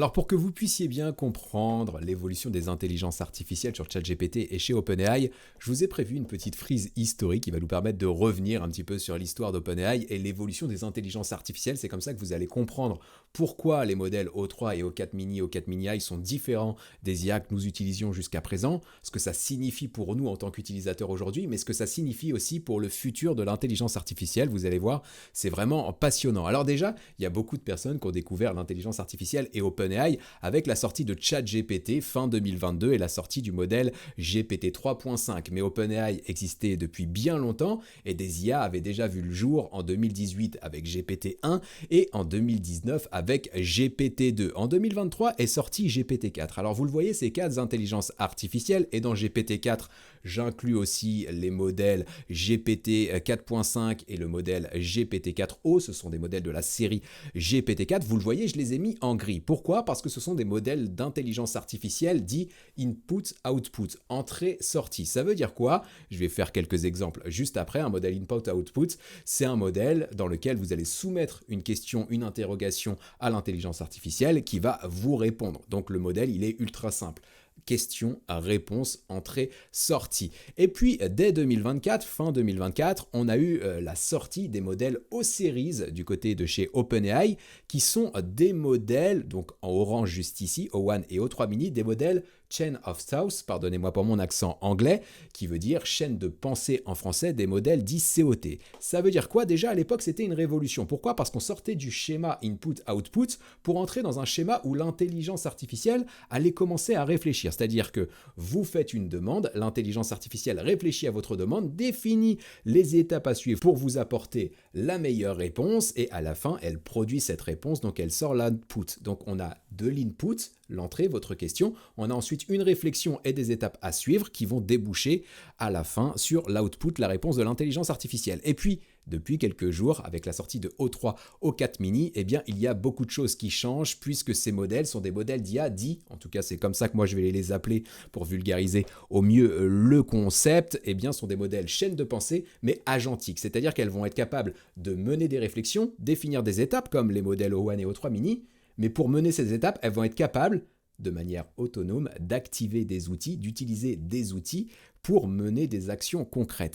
Alors pour que vous puissiez bien comprendre l'évolution des intelligences artificielles sur ChatGPT et chez OpenAI, je vous ai prévu une petite frise historique qui va nous permettre de revenir un petit peu sur l'histoire d'OpenAI et l'évolution des intelligences artificielles. C'est comme ça que vous allez comprendre pourquoi les modèles O3 et O4 Mini, O4 Mini AI sont différents des IA que nous utilisions jusqu'à présent, ce que ça signifie pour nous en tant qu'utilisateurs aujourd'hui, mais ce que ça signifie aussi pour le futur de l'intelligence artificielle. Vous allez voir, c'est vraiment passionnant. Alors déjà, il y a beaucoup de personnes qui ont découvert l'intelligence artificielle et OpenAI avec la sortie de ChatGPT fin 2022 et la sortie du modèle GPT 3.5. Mais OpenAI existait depuis bien longtemps et des IA avaient déjà vu le jour en 2018 avec GPT-1 et en 2019 avec GPT-2. En 2023 est sorti GPT-4. Alors vous le voyez, ces quatre intelligences artificielles et dans GPT-4, j'inclus aussi les modèles GPT 4.5 et le modèle GPT-4o. Ce sont des modèles de la série GPT-4. Vous le voyez, je les ai mis en gris. Pourquoi ? Parce que ce sont des modèles d'intelligence artificielle dits input-output, entrée-sortie. Ça veut dire quoi ? Je vais faire quelques exemples juste après. Un modèle input-output, c'est un modèle dans lequel vous allez soumettre une question, une interrogation à l'intelligence artificielle qui va vous répondre. Donc le modèle, il est ultra simple. Question, réponse, entrée, sortie. Et puis, dès 2024, fin 2024, on a eu la sortie des modèles O-Series du côté de chez OpenAI, qui sont des modèles, donc en orange juste ici, O1 et O3 Mini, des modèles Chain of Thought, pardonnez-moi pour mon accent anglais, qui veut dire chaîne de pensée en français, des modèles dits COT. Ça veut dire quoi ? Déjà à l'époque, c'était une révolution. Pourquoi ? Parce qu'on sortait du schéma input-output pour entrer dans un schéma où l'intelligence artificielle allait commencer à réfléchir. C'est-à-dire que vous faites une demande, l'intelligence artificielle réfléchit à votre demande, définit les étapes à suivre pour vous apporter la meilleure réponse et à la fin, elle produit cette réponse, donc elle sort l'output. Donc on a de l'input, l'entrée, votre question, on a ensuite une réflexion et des étapes à suivre qui vont déboucher à la fin sur l'output, la réponse de l'intelligence artificielle. Et puis, depuis quelques jours, avec la sortie de O3, O4 Mini, eh bien, il y a beaucoup de choses qui changent puisque ces modèles sont des modèles d'IA dits, en tout cas c'est comme ça que moi je vais les appeler pour vulgariser au mieux le concept, eh bien, sont des modèles chaîne de pensée mais agentiques, c'est-à-dire qu'elles vont être capables de mener des réflexions, définir des étapes comme les modèles O1 et O3 Mini, mais pour mener ces étapes, elles vont être capables de manière autonome d'activer des outils, d'utiliser des outils pour mener des actions concrètes.